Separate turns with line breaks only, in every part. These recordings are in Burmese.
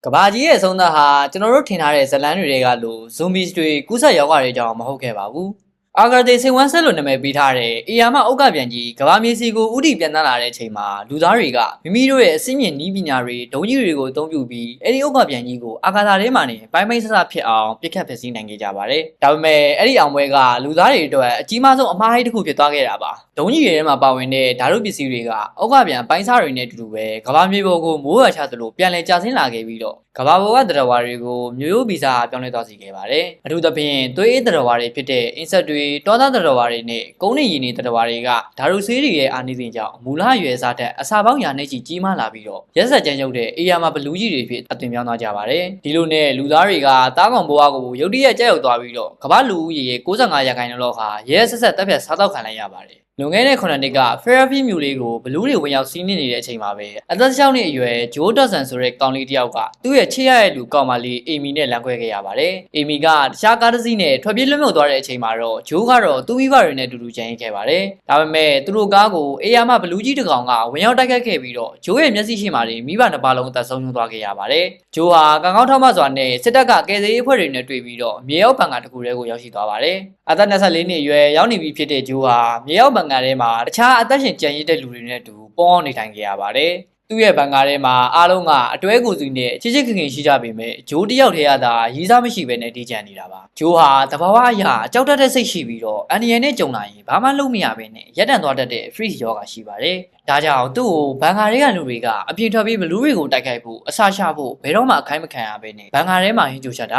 ကဘာကြီးရဲ့အဆုံးသတ်ဟာကျွန်တော်တို့ထင်ထားတဲ့ဇလန်းတွေကလို zombies တွေကူးစက်ရောဂါတွေကြောင့်မဟုတ်ခဲ့ပါဘူး။အာဂါတေစိန်ဝမ်းဆက်လို့နာမည်ပေးထားတဲ့အေယာမအုတ်ကပြန်ကြီးကဘာမြေစီကိုဥတီပြန်တက်လာတဲ့အချိန်မှာလူသားတွေကမိမိတို့ရဲ့အစိမ့်မြင့်နီးပညာတွေဒုံကြီးတွေကိုအသုံးပြုပြီးအဲ့ဒီအုတ်ကပြန်ကြီးကိုအာဂါသာထဲမှာနေပိုင်းပိုင်းဆဆဖြစ်အောင်ပြစ်ခတ်ဖျက်ဆီးနိုင်ခဲ့ကြပါတယ်။ဒါပေမဲ့အဲ့ဒီအောင်ပွဲကလူသားတွေအတွက်အကြီးမားဆုံးအမှားဟိတ်တစ်ခုဖြစ်သွားခဲ့တာပါ။ဒုံကြီးတွေထဲမှာပါဝင်တဲ့ဓာတ်ပစ္စည်းတွေကအုတ်ကပြန်ပိုင်းစားတွေနဲ့အတူတူပဲကဘာမြေပေါ်ကိုမိုးရွာချသလိုပြန်လည်ကျဆင်းလာခဲ့ပြီးတော့ကဘာပေါ်ကတရဝါတွေကိုမျိုးရိုးဗီဇပြောင်းလဲသွားစေခဲ့ပါတယ်။အထူးသဖြင့်သွေးအေးတရဝါတွေဖြစ်တဲ့အင်ဆက်တွေတောသားတရဝါတွေနဲ့ကုန်းနေရည်နေတရဝါတွေကဓာတ်ဆေးတွေရဲ့အာနိသင်ကြောင့်မူလရွယ်စားတဲ့အစာပေါင်းရာနဲ့ချီကြီးမားလာပြီးတော့ရက်ဆက်ကြမ်းကြုတ်တဲ့အေယာမဘလူးကြီးတွေဖြစ်အသွင်ပြောင်းသွားကြပါတယ်။ဒီလိုနဲ့လူသားတွေကတားကောင်ဘဝကိုရုတ်တရက်ကြောက်ရွံ့သွားပြီးတော့ကဘာလူဦးရေရဲ့65%လောက်ဟာရဲဆက်ဆက်တပ်ဖြတ်စားတော့ခံလိုက်ရပါတယ်။လွန်ခဲ့တဲ့9နှစ်က Fairfield မြို့လေးကိုဘလူးတွေဝင်ရောက်စီးနင်းနေတဲ့အချိန်မှာပဲအသက်16နှစ်အရွယ်ဂျိုးဒေါ့ဆန်ဆိုတဲ့ကောင်လေးတစ်ယောက်ကသူ့ရဲ့ချစ်ရတဲ့လူကောင်မလေးအေမီနဲ့လမ်းခွဲခဲ့ရပါတယ်။အေမီကတခြားကားတစ်စီးနဲ့ထွက်ပြေးလွတ်မြောက်သွားတဲ့အချိန်မှာတော့ဂျိုးကတော့သူ့မိဘတွေနဲ့အတူတူကြံရစ်ခဲ့ပါတယ်။ဒါပေမဲ့သူတို့ကားကိုအေယာမဘလူးကြီးတစ်ကောင်ကဝင်ရောက်တိုက်ခတ်ခဲ့ပြီးတော့ဂျိုးရဲ့မျက်စိရှိမှမိဘနှစ်ပါးလုံးအသက်ဆုံးရှုံးသွားခဲ့ရပါတယ်။ဂျိုးဟာကံကောင်းထောက်မစွာနဲ့စစ်တပ်ကကယ်ဆယ်ရေးအဖွဲ့တွေနဲ့တွေ့ပြီးတော့မြေရောက်ဘန်ကာတစ်ခုထဲကိုရောက်ရှိသွားပါတယ်။အသက်24နှစ်အရွယ်ရောက်နေပြီဖြစ်တဲ့ဂျိုးဟာမြေရောက်ဘန်ကာထဲမှာတခြားအသက်ရှင်ကျန်ရစ်တဲ့လူတွေနဲ့အတူပေါင်းနေထိုင်ခဲ့ရပါတယ်။သူ့ရဲ့ဘန်ကာထဲမှာအားလုံးကအတွဲကိုစုနဲ့ချစ်ချစ်ခင်ခင်ရှိကြပေမဲ့ဂျိုးတယောက်တည်းရတာရီးစားမရှိဘဲနဲ့တည်ကြံနေတာပါ။ဂျိုးဟာတဘာဝအရာကြောက်တတ်တဲ့စိတ်ရှိပြီးတော့အန်ဒီယန်နဲ့ကြုံလာရင်ဘာမှလုပ်မရဘဲနဲ့ရက်တန်သွားတတ်တဲ့ freeze ယောဂရှိပါတယ်။ဒါကြောင့်သူ့ကိုဘန်ကာတွေကလူတွေကအပြင်ထွက်ပြီးဘလူးတွေကိုတိုက်ခိုက်ဖို့အဆရှာဖို့ဘယ်တော့မှအခိုင်းမခံရဘဲနဲ့ဘန်ကာထဲမှာဟင်းကြိုချတ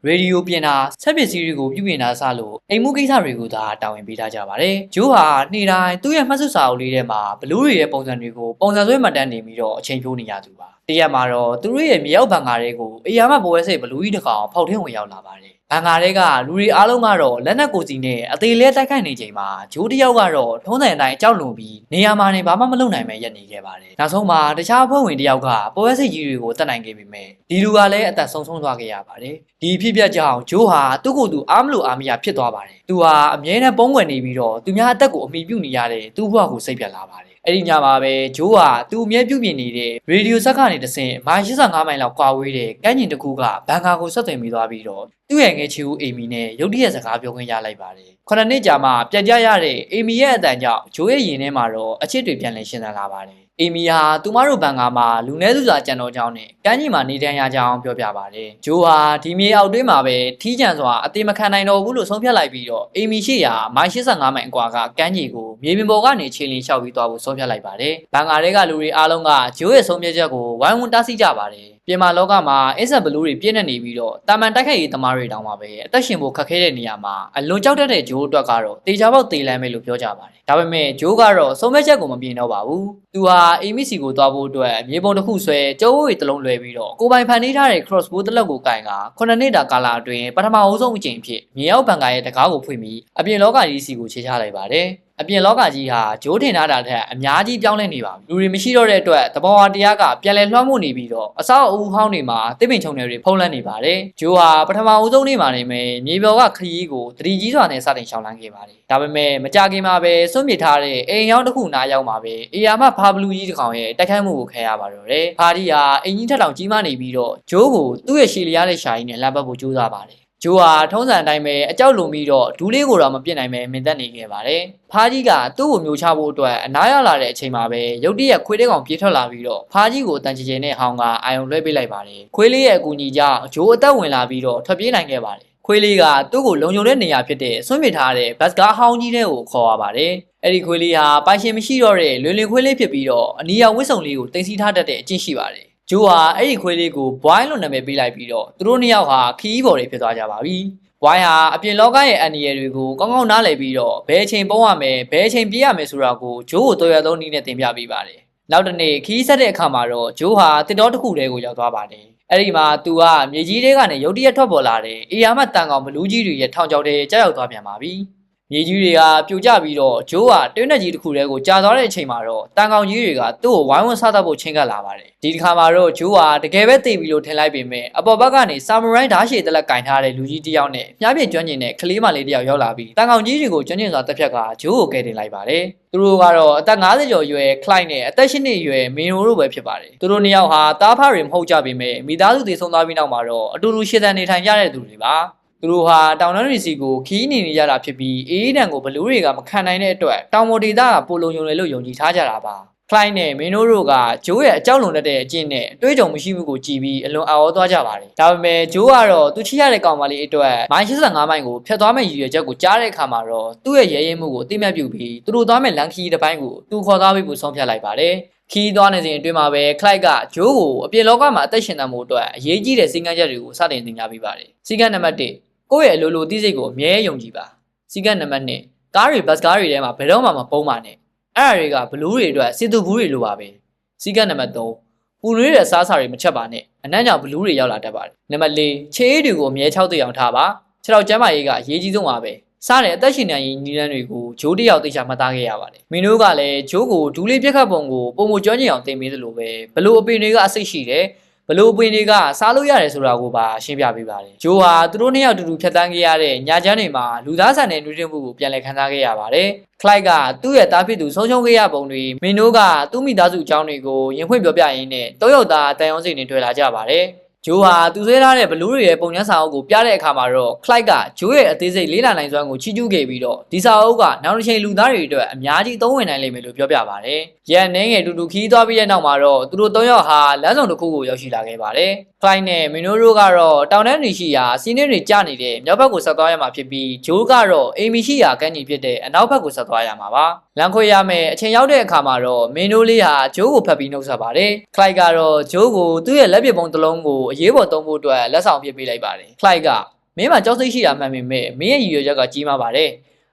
ာရေဒီယိုပြင်တာဆက်ပစ္စည်းတွေကိုပြုပြင်တာစလို့အိမ်မှုကိစ္စတွေကိုသာတာဝန်ပေးထားကြပါတယ်။ဂျိုးဟာနေ့တိုင်းသူ့ရဲ့မှတ်စုစာအုပ်လေးထဲမှာဘလူးတွေရဲ့ပုံစံတွေကိုပုံစံဆွဲမှတ်တမ်းနေပြီးတော့အချိန်ဖြိုးနေရသူပါ။တရက်မှာတော့သူတို့ရဲ့မြေရောက်ဘန်ကာတွေကိုအေယာမဘဝဲစိတ်ဘလူးကြီးတစ်ကောင်ဖောက်ထင်းဝင်ရောက်လာပါတယ်။ဘန်ကာတွေကလူတွေအားလုံးကတော့လက်နက်ကိုစီနဲ့အသေးလဲတိုက်ခိုက်နေချိန်မှာဂျိုးတယောက်ကတော့ထုံးစံအတိုင်းအကြောက်လွန်ပြီးနေရာမှာနေဘာမှမလုပ်နိုင်ပဲရပ်နေခဲ့ပါတယ်။နောက်ဆုံးမှာတခြားအဖွဲ့ဝင်တယောက်ကဘဝဲစိတ်ကြီးတွေကိုတတ်နိုင်ခဲ့ပေမဲ့ဒီလူကလည်းအသက်ဆုံးရှုံးသွားခဲ့ရပါတယ်။ဒီဖြစ်ပျက်ကြောင့်ဂျိုးဟာသူ့ကိုယ်သူအားမလို့အားမရဖြစ်သွားပါတယ်။သူဟာအမြဲတမ်းပုံးကွယ်နေပြီးတော့သူများအသက်ကိုအမိပြုနေရတဲ့သူ့ဘဝကိုစိတ်ပြတ်လာပါတယ်။အဲ့ဒီညမှာပဲဂျိုးဟာသူအမြဲပြုပြင်နေတဲ့ရေဒီယိုဆက်ကနေတဆင့်မိုင်85မိုင်လောက်ကွာဝေးတဲ့ကမ်းခြေတစ်ခုကဘန်ကာကိုဆက်သွယ်မိသွားပြီးတော့သူ့ရဲ့ငယ်ချီဦးအေမီနဲ့ရုတ်တရက်စကားပြောခွင့်ရလိုက်ပါတယ်။9နှစ်ကြာမှပြန်ကြရတဲ့အေမီရဲ့အတန်ကြောင့်ဂျိုးရဲ့ရင်ထဲမှာတော့အချစ်တွေပြန်လည်ရှင်းသလာပါတယ်။အေမီဟာသူမတို့ဘန်ကာမှာလူနည်းစုစာကြံတော်ကြောင်းနဲ့ကမ်းခြေမှာနေထိုင်ရကြောင်းပြောပြပါတယ်။ဂျိုးဟာဒီမြေအောက်တွင်းမှာပဲထီးကျန်စွာအသေးမခံနိုင်တော့ဘူးလို့ဆုံးဖြတ်လိုက်ပြီးတော့အေမီရှိရာမိုင်85မိုင်အကွာကကမ်းခြေကိုမြေပြင်ပေါ်ကနေခြေလျင်လျှောက်ပြီးသွားဖို့ဆုံးဖြတ်လိုက်ပါတယ်။ဘန်ကာတွေကလူတွေအားလုံးကဂျိုးရဲ့ဆုံးဖြတ်ချက်ကိုဝိုင်းဝန်းတားဆီးကြပါတယ်။ပြင်မာလောကမှာအင်းဆက်ဘလူးတွေပြည့်နေနေပြီးတော့တာမန်တိုက်ခိုက်ရေးသမားတွေတောင်မှပဲအသက်ရှင်ဖို့ခက်ခဲတဲ့နေရာမှာအလွန်ကြောက်တတ်တဲ့ဂျိုးအတွက်ကတော့တေချာပေါက်တေလမ်းပဲလို့ပြောကြပါတယ်။ဒါပေမဲ့ဂျိုးကတော့ဆုံးဖြတ်ချက်ကိုမပြင်တော့ပါဘူး။သူဟာအေမီစီကိုသွားဖို့အတွက်မြေပုံတစ်ခုဆွဲကျိုးဝေးတစ်လုံးလွယ်ပြီးတော့ကိုပိုင်ဖန်နေထားတဲ့ crossbow တစ်လက်ကိုကင်က9နှစ်တာကာလအတွင်းပထမအဆုံးအကြိမ်ဖြစ်မြေရောက်ဘန်ကာရဲ့တကားကိုဖွင့်ပြီးအပြင်လောကကြီးစီကိုခြေချလိုက်ပါတယ်။အပြင်လောကကြီးဟာဂျိုးထင်ထားတာထက်အများကြီးပြောင်းလဲနေပါပြီ။လူတွေမရှိတော့တဲ့အတွက်တဘောဝတရားကပြန်လည်လွှမ်းမိုးနေပြီးတော့အဆောက်အဦဟောင်းတွေမှာတစ်ပင်ချုံတွေဖုံးလန်းနေပါတယ်။ဂျိုးဟာပထမအဆုံးနေ့မှာနေမယ်မြေပေါ်ကခရီးကိုတတိကြီးစွာနဲ့စတင်ရှောင်လန်းခဲ့ပါတယ်။ဒါပေမဲ့မကြခင်မှာပဲစွန့်ပစ်ထားတဲ့အိမ်ရောက်တစ်ခုနားရောက်မှာပဲအေယာမဖာဘလူးကြီးတစ်ကောင်ရဲ့တိုက်ခိုက်မှုကိုခံရပါတော့တယ်။ဖာဒီဟာအင်ကြီးထက်တောင်ကြီးမားနေပြီးတော့ဂျိုးကိုသူ့ရဲ့ရှည်လျားတဲ့ရှာကြီးနဲ့လမ်းပတ်ဖို့ကြိုးစားပါတယ်။ဂျိုးဟာထုံးစံအတိုင်းပဲအကြောက်လွန်ပြီးတော့ဒူးလေးကိုတော့မပြစ်နိုင်ပဲမင်သက်နေခဲ့ပါတယ်။ဖားကြီးကသူ့ကိုမျိုးချဖို့အတွက်အနားရလာတဲ့အချိန်မှာပဲရုတ်တရက်ခွေးတဲ့ကောင်ပြေးထွက်လာပြီးတော့ဖားကြီးကိုတန်ချင်ချင်နဲ့ဟောင်းကအာယုံလွှဲပေးလိုက်ပါတယ်။ခွေးလေးရဲ့အကူအညီကြောင့်ဂျိုးအသက်ဝင်လာပြီးတော့ထွက်ပြေးနိုင်ခဲ့ပါတယ်။ခွေးလေးကသူ့ကိုလုံခြုံတဲ့နေရာဖြစ်တဲ့ဆွန့်ပစ်ထားတဲ့ဘတ်ကားဟောင်းကြီးတဲ့ကိုခေါ်ရပါတယ်။အဲ့ဒီခွေးလေးဟာပိုင်ရှင်မရှိတော့တဲ့လွင်လွင်ခွေးလေးဖြစ်ပြီးတော့အနီရောင်ဝစ်စုံလေးကိုတင်စီထားတတ်တဲ့အကျင့်ရှိပါတယ်။ဂျိုးဟာအဲ့ဒီခွေးလေးကိုဘွိုင်းလို့နာမည်ပေးလိုက်ပြီးတော့သူတို့နှစ်ယောက်ဟာခီးဘော်တွေဖြစ်သွားကြပါပြီ။ဝိုင်းဟာအပြင်လောကရဲ့အန်ဒီရယ်တွေကိုကောင်းကောင်းနားလည်ပြီးတော့ဘယ်အချိန်ပုံရမယ်ဘယ်အချိန်ပြေးရမယ်ဆိုတာကိုဂျိုးကိုတော်ရသုံးနည်းနဲ့သင်ပြပေးပါတယ်။နောက်တစ်နေ့ခီးဆက်တဲ့အခါမှာတော့ဂျိုးဟာတစ်တော်တစ်ခုတည်းကိုရောက်သွားပါတယ်။အဲ့ဒီမှာသူကမြေကြီးတွေကနေရုတ်တရက်ထွက်ပေါ်လာတဲ့အေယာမတန်ကောင်ဘလူးကြီးတွေရဲ့ထောင်ချောက်တွေကြောက်ရောက်သွားပြန်ပါပြီ။ မြေကြီးတွေကပြိုကျပြီးတော့ဂျိုးကတွင်းနဲ့ကြီးတစ်ခုတည်းကိုကြာသွားတဲ့အချိန်မှာတော့တန်ကောင်ကြီးတွေကသူ့ကိုဝိုင်းဝန်းစားတတ်ဖို့ချင်းကပ်လာပါတယ်ဒီတစ်ခါမှာတော့ဂျိုးကတကယ်ပဲသိပြီလို့ထင်လိုက်ပေမဲ့အပေါ်ဘက်ကနေဆာမူရိုင်းဓာတ်ရှည်တလက်ကင်ထားတဲ့လူကြီးတစ်ယောက်နဲ့မြားပြည့်ကျွမ်းကျင်တဲ့ကလေးမလေးတစ်ယောက်ရောက်လာပြီးတန်ကောင်ကြီးတွေကိုကျွမ်းကျင်စွာတက်ဖြတ်ကဂျိုးကိုကယ်တင်လိုက်ပါတယ်သူတို့ကတော့အသက်50ကျော်အရွယ်ခလိုက်နဲ့အသက်10နှစ်အရွယ်မင်းနိုတို့ပဲဖြစ်ပါတယ်သူတို့နှစ်ယောက်ဟာတားဖားတွေမဟုတ်ကြပေမဲ့မိသားစုတည်ဆုံသွားပြီးနောက်မှာတော့အတူတူရှေ့တန်းနေထိုင်ကြတဲ့သူတွေပါသူတို့ဟာတောင်တန်းရီစီကိုခီးနေရတာဖြစ်ပြီးအေးဒဏ်ကိုဘလူးတွေကမခံနိုင်တဲ့အတွက်တောင်ပေါ်ဒေသကပိုလုံယုံတယ်လို့ယုံကြည်ထားကြတာပါခလိုက်နဲ့မင်းနိုတို့ကဂျိုးရဲ့အကြောက်လွန်တတ်တဲ့အကျင့်နဲ့အတွေးကြုံမရှိမှုကိုကြည်ပြီးအလွန်အော်သွားကြပါတယ်ဒါပေမဲ့ဂျိုးကတော့သူချစ်ရတဲ့ကောင်မလေးအတွက်မိုင်85မိုင်ကိုဖျက်သွားမဲ့ရည်ရွယ်ချက်ကိုကြားတဲ့အခါမှာတော့သူ့ရဲ့ရဲရဲမှုကိုအသိမှတ်ပြုပြီးသူတို့သွားမဲ့လန်ခီတစ်ပိုင်းကိုသူခေါ်သွားပြီးဆုံးဖြတ်လိုက်ပါတယ်ခီးသွားနေစဉ်အတွင်းမှာပဲခလိုက်ကဂျိုးကိုအပြင်လောကမှာအသက်ရှင်သန်မှုအတွက်အရေးကြီးတဲ့စီကံချက်တွေကိုစတင်သင်ကြားပေးပါတယ်စီကံနံပါတ်1ကိုယ့်ရဲ့အလိုလိုသိစိတ်ကိုအမြဲယုံကြည်ပါစီကံနံပါတ်2ကားတွေဘတ်ကားတွေထဲမှာဘယ်တော့မှမပုံးပါနဲ့အဲ့အရာတွေကဘလူးတွေအတွက်စစ်သူဘူးတွေလိုပါပဲစီကံနံပါတ်3ပူနွေးတဲ့စားစာတွေမချက်ပါနဲ့အနမ်းကြောင့်ဘလူးတွေရောက်လာတတ်ပါတယ်နံပါတ်4ခြေအေးတွေကိုအမြဲ6သိအောင်ထားပါခြေထောက်ကျမ်းမာရေးကအရေးကြီးဆုံးပါပဲစားတဲ့အသက်ရှင်နေရေးညီလန်းတွေကိုဂျိုးတယောက်သိချာမှတ်သားခဲ့ရပါတယ်မင်းတို့ကလည်းဂျိုးကိုဒူးလေးပြက်ခတ်ပုံကိုပုံမကျွမ်းကျင်အောင်သင်ပေးသလိုပဲဘလို့အပင်တွေကအစိတ်ရှိတယ်ဘလို့အပင်တွေကစားလို့ရတယ်ဆိုတာကိုပါရှင်းပြပေးပါတယ်ဂျိုးဟာသူတို့နှစ်ယောက်တူတူဖြတ်တန်းခဲ့ရတဲ့ညာချမ်းတွေမှာလူသားဆန်တဲ့နှွေးထွေးမှုကိုပြန်လည်ခံစားခဲ့ရပါတယ်ခလိုက်ကသူ့ရဲ့တားဖြစ်သူဆုံးရှုံးခဲ့ရပုံတွေမင်းတို့ကသူ့မိသားစုအကြောင်းတွေကိုရင်ဖွင့်ပြောပြရင်းနဲ့တောရောက်သားတန်ရုံးစိတ်နဲ့တွေ့လာကြပါတယ်ဂျိုးဟာသူဆွဲထားတဲ့ဘလူးတွေရဲ့ပုံညမ်းစာအုပ်ကိုပြတဲ့အခါမှာတော့ခလိုက်ကဂျိုးရဲ့အသေးစိတ်လေးလာနိုင်စွမ်းကိုချီးကျူးခဲ့ပြီးတော့ဒီစာအုပ်ကနောက်တစ်ချိန်လူသားတွေအတွက်အများကြီးသုံးဝင်နိုင်လိမ့်မယ်လို့ပြောပြပါတယ်။ရန်နှင်းငယ်တူတူခီးသွားပြီးတဲ့နောက်မှာတော့သူတို့၃ယောက်ဟာလမ်းဆောင်တစ်ခုကိုရောက်ရှိလာခဲ့ပါတယ်။ခလိုက်နဲ့မင်းတို့ကတော့တောင်တန်းတွေရှိရာစီးနှင်းတွေကျနေတဲ့မြောက်ဘက်ကိုဆက်သွားရမှာဖြစ်ပြီးဂျိုးကတော့အိမ်မီရှိရာကမ်းခြေဖြစ်တဲ့အနောက်ဘက်ကိုဆက်သွားရမှာပါ။လမ်းခွေရမယ်အချိန်ရောက်တဲ့အခါမှာတော့မင်းတို့လေးဟာဂျိုးကိုဖတ်ပြီးနှုတ်ဆက်ပါတယ်။ခလိုက်ကတော့ဂျိုးကိုသူ့ရဲ့လက်ပစ်ပုံတစ်လုံးကိုအရေးပေါ်သုံးဖို့အတွက်လက်ဆောင်ပြပေးလိုက်ပါတယ်ခလိုက်ကမင်းမှာကြောက်စိတ်ရှိတာမှန်ပေမဲ့မင်းရဲ့ရည်ရွယ်ချက်ကကြီးမားပါတယ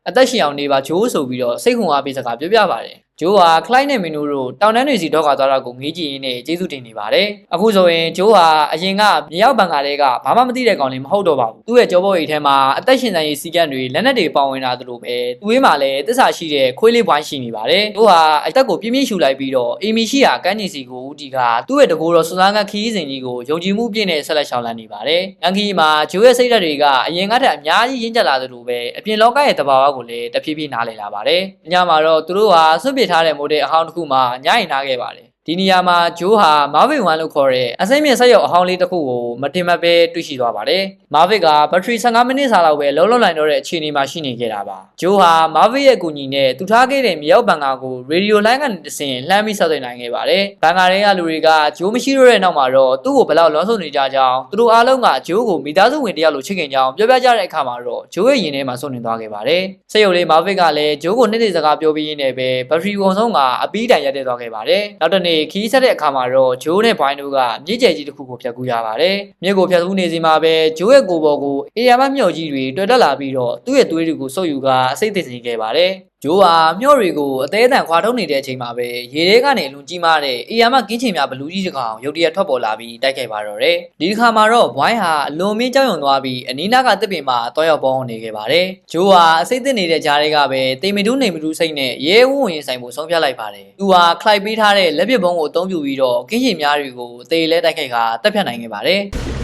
်အသက်ရှင်အောင်နေပါဂျိုးဆိုပြီးတော့စိတ်ခွန်အားပေးစကားပြောပြပါတယ်ဂျိုးဟာခလိုက်နဲ့မင်းတို့တောင်တန်းတွေစီတော့ကသွားတာကိုငေးကြည့်ရင်းနဲ့ကျေးဇူးတင်နေပါတယ်အခုဆိုရင်ဂျိုးဟာအရင်ကမြေရောက်ဘန်ကားတွေကဘာမှမသိတဲ့ကောင်လေးမဟုတ်တော့ပါဘူးသူ့ရဲ့ကြောပေါ်အိတ်ထဲမှာအသက်ရှင်နိုင်ရေးစီကံတွေလက်နက်တွေပေါဝင်လာသလိုပဲသူ့ဝေးမှာလည်းတစ္ဆာရှိတဲ့ခွေးလေးဘွိုင်းရှိနေပါတယ်ဂျိုးဟာအသက်ကိုပြင်းပြင်းရှူလိုက်ပြီးတော့အီမီရှိရာကန်းကြီးစီကိုဦးတီကသူ့ရဲ့တကူတော်စွမ်းစားကခီးစဉ်ကြီးကိုယုံကြည်မှုပြည့်နဲ့ဆက်လက်ရှောင်လန်းနေပါတယ်လန်ခီမှာဂျိုးရဲ့စိတ်ဓာတ်တွေကအရင်ကတည်းကအများကြီးရင့်ကျက်လာသလိုပဲအပြင်လောကရဲ့တဘာဝကိုလည်းတဖြည်းဖြည်းနားလည်လာပါတယ်ညမှာတော့သူတို့ဟာဆွတ်ပစ်ထားတဲ့မိုဒယ်အဟောင်းတစ်ခုမှညရင်ထားခဲ့ပါတယ်ဒီနေရာမှာဂျိုးဟာမာဗစ်1လို့ခေါ်တဲ့အစိမ့်မြင့်ဆက်ရုပ်အဟောင်းလေးတစ်ခုကိုမတင်မပဲတွေ့ရှိသွားပါတယ်။မာဗစ်ကဘက်ထရီ15မိနစ်စာလောက်ပဲလုံးလုံးနိုင်တော့တဲ့အခြေအနေမှာရှိနေခဲ့တာပါ။ဂျိုးဟာမာဗစ်ရဲ့အကူအညီနဲ့သူထားခဲ့တဲ့မြေရောက်ဘန်ကာကိုရေဒီယိုလိုင်းကနေတဆင့်လှမ်းပြီးဆက်သွယ်နိုင်ခဲ့ပါတယ်။ဘန်ကာတွေကလူတွေကဂျိုးမရှိတော့တဲ့နောက်မှာတော့သူ့ကိုဘယ်လောက်လွန်ဆွနေကြကြောင်းသူတို့အားလုံးကဂျိုးကိုမိသားစုဝင်တယောက်လိုချစ်ခင်ကြောင်းပြောပြကြတဲ့အခါမှာတော့ဂျိုးရဲ့ရင်ထဲမှာဆုံးနေသွားခဲ့ပါတယ်။ဆက်ရုပ်လေးမာဗစ်ကလည်းဂျိုးကိုနေ့နေ့စကားပြောပြီးရင်းနဲ့ပဲဘက်ထရီကုန်ဆုံးကအပီးတိုင်ရက်တက်သွားခဲ့ပါတယ်။နောက်တစ်နေ့ခီးဆက်တဲ့အခါမှာတော့ဂျိုးနဲ့ဘိုင်းတို့ကမြစ်ကျယ်ကြီးတစ်ခုကိုဖြတ်ကူးရပါတယ်။မြစ်ကိုဖြတ်ကူးနေစီမှာပဲဂျိုးရဲ့ကိုယ်ပေါ်ကိုအေယာမမျှော်ကြီးတွေတွေ့တက်လာပြီးတော့သူ့ရဲ့သွေးတွေကိုစုပ်ယူကအစိတ်သိစေခဲ့ပါတယ်။ဂျိုးဟာမျှော်တွေကိုအသေးအတန်ခွာထုတ်နေတဲ့အချိန်မှာပဲရေထဲကနေလွန်ကြီးမားတဲ့အေယာမကင်းချင်များဘလူးကြီးတစ်ကောင်ရုတ်တရက်ထွက်ပေါ်လာပြီးတိုက်ခိုက်ပါတော့တယ်။ဒီတစ်ခါမှာတော့ဘိုင်းဟာအလွန်မင်းကြောက်ရွံ့သွားပြီးအနီးနားကတစ်ပင်မှာတောရောက်ပေါင်းနေခဲ့ပါတယ်။ဂျိုးဟာအစိတ်သစ်နေတဲ့ကြားတွေကပဲတိမ်မီတူးနေမီတူးစိတ်နဲ့ရဲဝံ့ဝင်ဆိုင်မှုဆုံးဖြတ်လိုက်ပါတယ်။သူဟာခလိုက်ပေးထားတဲ့လက်ပစ်ဘုံကိုအသုံးပြုပြီးတော့ကင်းချင်များတွေကိုအသေးလဲတိုက်ခိုက်ကတပ်ဖြတ်နိုင်ခဲ့ပါတယ်။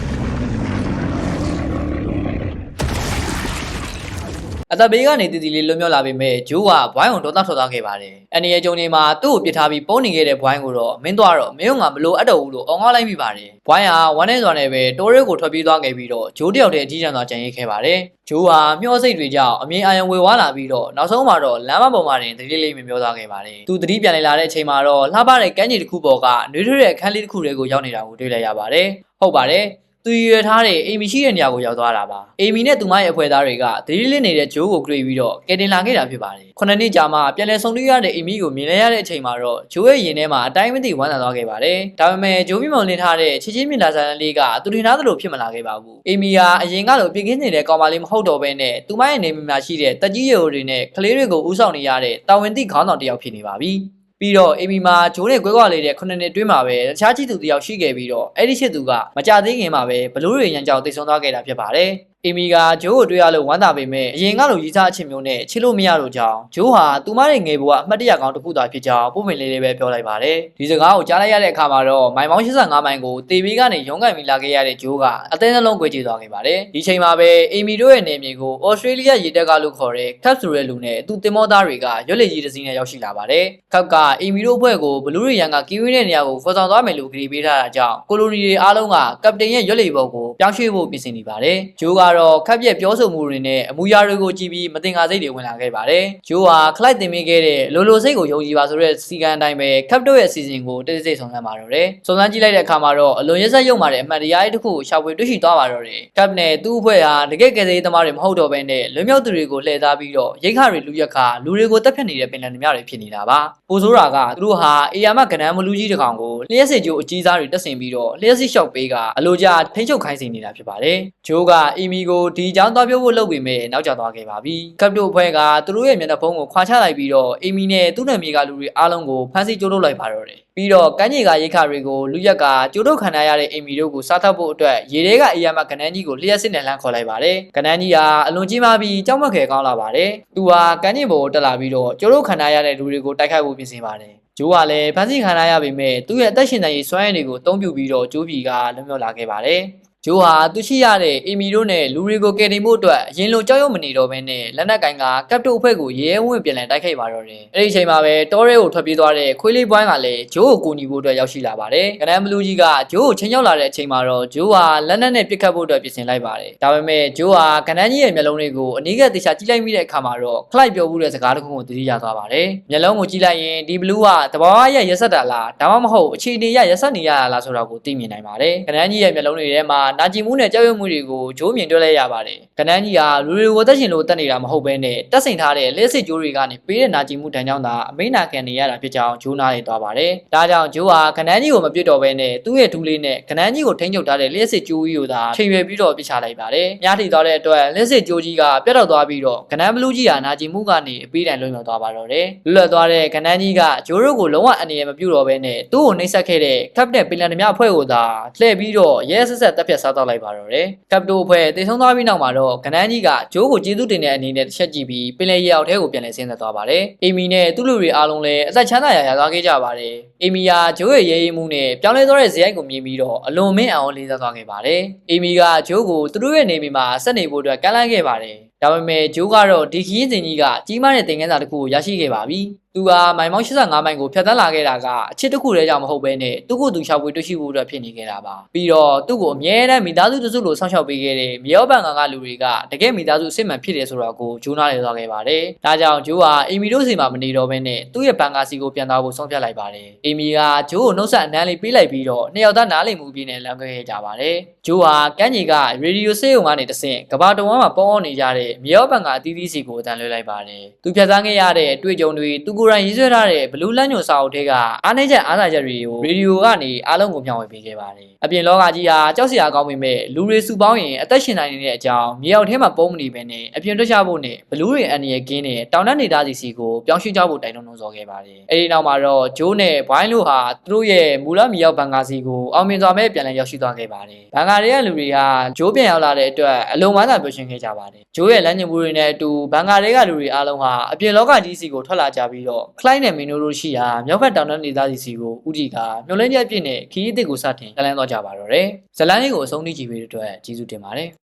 အသက်ဘေးကနေတည်တည်လေးလွတ်မြောက်လာပေမဲ့ဂျိုးကဘွိုင်းကိုဒေါသထွက်သွားခဲ့ပါတယ်။အနေရဲ့ကြုံနေမှာသူ့ကိုပစ်ထားပြီးပုံနေခဲ့တဲ့ဘွိုင်းကိုတော့မင်းသွားတော့မင်းကမလို့အပ်တော်ဘူးလို့အောင်ကားလိုက်မိပါတယ်။ဘွိုင်းဟာဝမ်းနဲ့စွာနဲ့ပဲတိုးရဲကိုထွက်ပြေးသွားခဲ့ပြီးတော့ဂျိုးတယောက်တည်းအကြီးကျယ်စွာကြံရိတ်ခဲ့ပါတယ်။ဂျိုးဟာမျောစိတ်တွေကြောင့်အမြင်အာရုံဝေဝါးလာပြီးတော့နောက်ဆုံးမှာတော့လမ်းမပေါ်မှာတင်တတိလေးမပြောသွားခဲ့ပါတယ်။သူတတိပြန်လာတဲ့အချိန်မှာတော့လှပတဲ့ကမ်းခြေတစ်ခုပေါ်ကနှွေးထွေးတဲ့အခန်းလေးတစ်ခုတွေကိုရောက်နေတာကိုတွေ့လိုက်ရပါတယ်။ဟုတ်ပါတယ်။သူရွေထားတဲ့အိမ်မီရှိတဲ့နေရာကိုရောက်သွားတာပါအိမ်မီနဲ့သူမရဲ့အဖွဲ့သားတွေကသတိလစ်နေတဲ့ဂျိုးကိုတွေ့ပြီးတော့ကယ်တင်လာခဲ့တာဖြစ်ပါတယ်ခုနှစ်နှစ်ကြာမှပြန်လည်ဆုံတွေ့ရတဲ့အိမ်မီကိုမြင်လဲရတဲ့အချိန်မှာတော့ဂျိုးရဲ့ရင်ထဲမှာအတိုင်းမသိဝမ်းသာသွားခဲ့ပါတယ်ဒါပေမဲ့ဂျိုးမိမောင်လင်းထားတဲ့ချစ်ချင်းမြင်လာစံလေးကသူထင်ထားသလိုဖြစ်မလာခဲ့ပါဘူးအိမ်မီဟာအရင်ကလိုပြင်းကင်းနေတဲ့ကောင်မလေးမဟုတ်တော့ဘဲနဲ့သူမရဲ့နေမမှာရှိတဲ့တက်ကြီးရွယ်တွေနဲ့ကလေးတွေကိုဦးဆောင်နေရတဲ့တာဝန်သိခေါင်းဆောင်တစ်ယောက်ဖြစ်နေပါပြီပြီးတော့အေမီမှာဂျိုးနဲ့ကွဲကွာလေးတဲ့9နှစ်တွင်းမှာပဲတခြားချစ်သူတယောက်ရှိခဲ့ပြီးတော့အဲ့ဒီချစ်သူကမကြသေးခင်မှာပဲဘလူးတွေရန်ကြောင်တိတ်ဆုံးသွားခဲ့တာဖြစ်ပါတယ် အီမီကဂျိုးကိုတွေ့ရလို့ဝမ်းသာပေမဲ့အရင်ကလိုရီးစားအချင်းမျိုးနဲ့ချစ်လို့မရတော့ကြောင်းဂျိုးဟာသူမရဲ့ငယ်ဘဝအမှတ်တရကောင်းတစ်ခုသာဖြစ်ကြောင်းပုံမှန်လေးပဲပြောလိုက်ပါတယ်ဒီစကားကိုကြားလိုက်ရတဲ့အခါမှာတော့မိုင်ပေါင်း85မိုင်ကိုတေဘီကနေရုံးကန်ပြီးလာခဲ့ရတဲ့ဂျိုးကအသင်းနှလုံးကွေးကြေသွားခဲ့ပါတယ်ဒီချိန်မှာပဲအီမီတို့ရဲ့နေမြေကိုဩစတြေးလျရေတပ်ကလို့ခေါ်တဲ့ခပ်ဆိုတဲ့လူနဲ့သူတင်မောသားတွေကရွက်လေကြီးတစ်စီးနဲ့ရောက်ရှိလာပါတယ်ခပ်ကအီမီတို့အဖွဲ့ကိုဘလူးရီယန်ကကီဝီတဲ့နေရာကိုခေါ်ဆောင်သွားမယ်လို့ကြေပေးထားတာကြောင့်ကိုလိုနီတွေအားလုံးကကပတိန်ရဲ့ရွက်လေဘော်ကိုပြောင်းရွှေ့ဖို့ပြင်ဆင်နေပါတယ်ဂျိုးကတော့ခပ်ပြက်ပြောဆိုမှုတွေနဲ့အမူအရာတွေကိုကြည့်ပြီးမတင်ကားစိတ်တွေဝင်လာခဲ့ပါတယ်ဂျိုးဟာခလိုက်တင်မိခဲ့တဲ့လိုစိတ်ကိုယုံကြည်ပါဆိုတဲ့စီကံအတိုင်းပဲခပ်တို့ရဲ့အစီအစဉ်ကိုတိတ်တိတ်ဆောင်စမ်းပါတော့တယ်စုံစမ်းကြည့်လိုက်တဲ့အခါမှာတော့အလွန်ရက်စက်ရုံမာတဲ့အမှန်တရားတစ်ခုကိုရှာဖွေတွေ့ရှိသွားပါတော့တယ်ကပ်နဲ့သူ့အဖွဲ့ဟာတကယ်ကယ်ဆယ်ရေးသမားတွေမဟုတ်တော့ဘဲနဲ့လွတ်မြောက်သူတွေကိုလှည့်စားပြီးတော့ရိတ်ခါတွေလူရက်ခါလူတွေကိုတပ်ဖြတ်နေတဲ့ပင်လယ်ဓမြတွေဖြစ်နေတာပါပိုဆိုးတာကသူတို့ဟာအေယာမကနန်းမလူကြီးတစ်ကောင်ကိုလျှက်စစ်ကြိုးအကြီးစားတွေတက်ဆင်ပြီးတော့လျှက်စစ်ရှော့ပေးကအလိုကြထိန်းချုပ်ခိုင်းစေနေတာဖြစ်ပါတယ်ဂျိုးကအီမီကိုဒီအကြောင်းသွားပြောဖို့လုပ်ပေမဲ့နောက်ကျသွားခဲ့ပါပြီကပ်တို့အဖွဲ့ကသူတို့ရဲ့မျက်နှာဖုံးကိုခွာချလိုက်ပြီးတော့အီမီနဲ့သူ့နာမည်ကလူတွေအားလုံးကိုဖမ်းဆီးကြိုးထုတ်လိုက်ပါတော့တယ်ပြီးတော့ကမ်းခြေကရိတ်ခါတွေကိုလူရက်ကကြိုးထုတ်ခံရတဲ့အီမီတို့ကိုစားသတ်ဖို့အတွက်ရေထဲကအေယာမကနန်းကြီးကိုလျှက်စစ်နဲ့လှမ်းခေါ်လိုက်ပါတယ်ကနန်းကြီးဟာအလွန်ကြီးမားပြီးကြောက်မက်ခဲကောင်းလာပါတယ်သူဟာကမ်းခြေပေါ်ကိုတက်လာပြီးတော့ကြိုးထုတ်ခံရတဲ့လူတွေကိုတိုက်ခိုက်ဖို့ပြင်ဆင်ပါတယ်ဂျိုးကလည်းဖမ်းဆီးခံရပေမဲ့သူ့ရဲ့အသက်ရှင်တန်ရေးစွမ်းရည်တွေကိုအသုံးပြုပြီးတော့ဂျိုးပြည်ကလွတ်မြောက်လာခဲ့ပါတယ်ဂျိုးဟာသူရှိရတဲ့အီမီတို့နဲ့လူတွေကိုကယ်တင်ဖို့အတွက်အရင်လိုကြောက်ရွံ့မနေတော့ဘဲနဲ့လက်နက်ကင်ကကပ်တိုအဖွဲ့ကိုရဲရဲဝံ့ပြန်လည်တိုက်ခိုက်ပါတော့တယ်။အဲ့ဒီအချိန်မှာပဲတောရဲကိုထွက်ပြေးသွားတဲ့ခွေးလေးပွိုင်းကလည်းဂျိုးကိုကူညီဖို့အတွက်ရောက်ရှိလာပါတယ်။ကနန်းဘလူးကြီးကဂျိုးကိုချင်းရောက်လာတဲ့အချိန်မှာတော့ဂျိုးဟာလက်နက်နဲ့ပစ်ခတ်ဖို့အတွက်ပြင်ဆင်လိုက်ပါတယ်။ဒါပေမဲ့ဂျိုးဟာကနန်းကြီးရဲ့မျက်လုံးတွေကိုအနည်းငယ်သေချာကြည့်လိုက်မိတဲ့အခါမှာတော့ခလိုက်ပြောမှုတဲ့စကားတစ်ခုကိုသတိရသွားပါတယ်။မျက်လုံးကိုကြည့်လိုက်ရင်ဒီဘလူးကတဘာဝရဲ့ရက်ဆက်တာလားဒါမှမဟုတ်အခြေအနေရရက်ဆက်နေရတာလားဆိုတာကိုသိမြင်နိုင်ပါတယ်။ကနန်းကြီးရဲ့မျက်လုံးတွေထဲမှာနာကျင်မှုနဲ့ကြောက်မှုတွေကိုဂျိုးမြင်တွေ့လိုက်ရပါတယ်။ကနန်းကြီးဟာလူတွေကိုတက်ရှင်လို့တက်နေတာမဟုတ်ဘဲနဲ့တက်ဆင်ထားတဲ့လက်စစ်ကြိုးတွေကနေပေးတဲ့နာကျင်မှုတန်ကြောင်းသာအမိန့်နာခံနေရတာဖြစ်ကြောင်းဂျိုးနားလည်သွားပါတယ်။ဒါကြောင့်ဂျိုးဟာကနန်းကြီးကိုမပြစ်တော့ဘဲနဲ့သူ့ရဲ့ဒူးလေးနဲ့ကနန်းကြီးကိုထိန်းချုပ်ထားတဲ့လက်စစ်ကြိုးကြီးကိုသာချိန်ရွယ်ပြီးတော့ပြစ်ချလိုက်ပါတယ်။များထိသွားတဲ့အတွက်လက်စစ်ကြိုးကြီးကပြတ်တော့သွားပြီးတော့ကနန်းဘလူးကြီးဟာနာကျင်မှုကနေအပေးတိုင်လွတ်မြောက်သွားပါတော့တယ်။လွတ်လပ်သွားတဲ့ကနန်းကြီးကဂျိုးတို့ကိုလုံးဝအန္တရာယ်မပြုတော့ဘဲနဲ့သူ့ကိုနှိပ်စက်ခဲ့တဲ့ကပ်နဲ့ပင်လန်ဓမြအဖွဲ့ကိုသာလှည့်ပြီးတော့ရဲဆက်ဆက်တပ်ဖြတ်စားတော့လိုက်ပါတော့တယ်။ကပ်တို့အဖွဲ့တေဆုံးသွားပြီးနောက်မှာတော့ကနန်းကြီးကဂျိုးကိုကျေးဇူးတင်တဲ့အနေနဲ့တစ်ချက်ကြည့်ပြီးပင်လယ်ရေအောက်ထဲကိုပြန်လည်ဆင်းသက်သွားပါတယ်။အီမီနဲ့သူ့လူတွေအားလုံးလည်းအသက်ချမ်းသာရသွားခဲ့ကြပါတယ်။အီမီယာဂျိုးရဲ့ရဲရဲမှုနဲ့ပြောင်းလဲသွားတဲ့ဇယိုက်ကိုမြင်ပြီးတော့အလွန်မင်းအောင်လေးစားသွားခဲ့ပါတယ်။အီမီကဂျိုးကိုသူတို့ရဲ့နေမီမှာဆက်နေဖို့အတွက်ကမ်းလှမ်းခဲ့ပါတယ်။ဒါပေမဲ့ဂျိုးကတော့ဒီခရီးစဉ်ကြီးကကြီးမားတဲ့သင်ခန်းစာတစ်ခုကိုရရှိခဲ့ပါပြီ။သူကမိုင်ပေါင်း85မိုင်ကိုဖြတ်သန်းလာခဲ့တာကအချစ်တစ်ခုတည်းကြောင့်မဟုတ်ဘဲနဲ့သူ့ကိုယ်သူရှာဖွေတွေ့ရှိဖို့အတွက်ဖြစ်နေခဲ့တာပါပြီးတော့သူ့ကိုအမြဲတမ်းမိသားစုတစုလိုစောင့်ရှောက်ပေးခဲ့တဲ့မြေရောဘန်ကလူတွေကတကယ်မိသားစုအစ်စ်မှန်ဖြစ်တယ်ဆိုတာကိုဂျိုးနားလည်သွားခဲ့ပါတယ်ဒါကြောင့်ဂျိုးဟာအီမီတို့စီမှာမနေတော့ဘဲနဲ့သူ့ရဲ့ဘန်ကာစီကိုပြန်သွားဖို့ဆုံးဖြတ်လိုက်ပါတယ်အီမီကဂျိုးကိုနှုတ်ဆက်အနမ်းလေးပေးလိုက်ပြီးတော့နှစ်ယောက်သားနားလည်မှုပြည့်နဲ့လမ်းခဲ့ကြပါတယ်ဂျိုးဟာကမ်းခြေကရေဒီယိုစေးုံကနေတဆင့်ကဘာတဝမ်းမှာပေါင်းနေကြတဲ့မြေရောဘန်ကအသီးသီးစီကိုအတန်လွှဲလိုက်ပါတယ်သူဖြတ်သန်းခဲ့ရတဲ့အတွေ့အကြုံတွေသူကိုယ်တိုင်ရေးဆွဲထားတဲ့ဘလူးလန်းညွန်စာအုပ်ထဲကအားနည်းချက်အားသာချက်တွေကိုရေဒီယိုကနေအားလုံးကိုမျှဝေပေးခဲ့ပါတယ်။အပြင်လောကကြီးဟာကြောက်စရာကောင်းပေမဲ့လူတွေစုပေါင်းရင်အသက်ရှင်နိုင်နေတဲ့အကြောင်းမြေအောက်ထဲမှာပုံမနေပဲနဲ့အပြင်ထွက်ကြဖို့နဲ့ဘလူးတွေအန္တရာယ်ကင်းတဲ့တောင်တန်းနေသားစီကိုပြောင်းရွှေ့ကြဖို့တိုက်တွန်းနှိုးဆော်ခဲ့ပါတယ်။အဲဒီနောက်မှာတော့ဂျိုးနဲ့ဘိုင်းလို့ဟာသူတို့ရဲ့မူလမြေအောက်ဘန်ကာစီကိုအောင်မြင်စွာမဲ့ပြန်လည်ရောက်ရှိသွားခဲ့ပါတယ်။ဘန်ကာတွေကလူတွေဟာဂျိုးပြန်ရောက်လာတဲ့အတွက်အလုံးဝမ်းသာပျော်ရွှင်ခဲ့ကြပါတယ်။ဂျိုးရဲ့လမ်းညွှန်မှုတွေနဲ့အတူဘန်ကာတွေကလူတွေအားလုံးဟာအပြင်လောကကြီးစီကိုထွက်လာကြပြီးတော့ခလိုက်နဲ့မင်းတို့ရှိရာမြောက်ဘက်တောင်တန်းဒေသစီကိုဥတီကမျောလင်းချက်ပြည့်နဲ့ခီးအစ်စ်ကိုစတင်ကလန်းသွားကြပါတော့တယ်။ဇလန်းလေးကိုအဆုံးထိကြည့်ပေးတဲ့အတွက်ကျေးဇူးတင်ပါတယ်။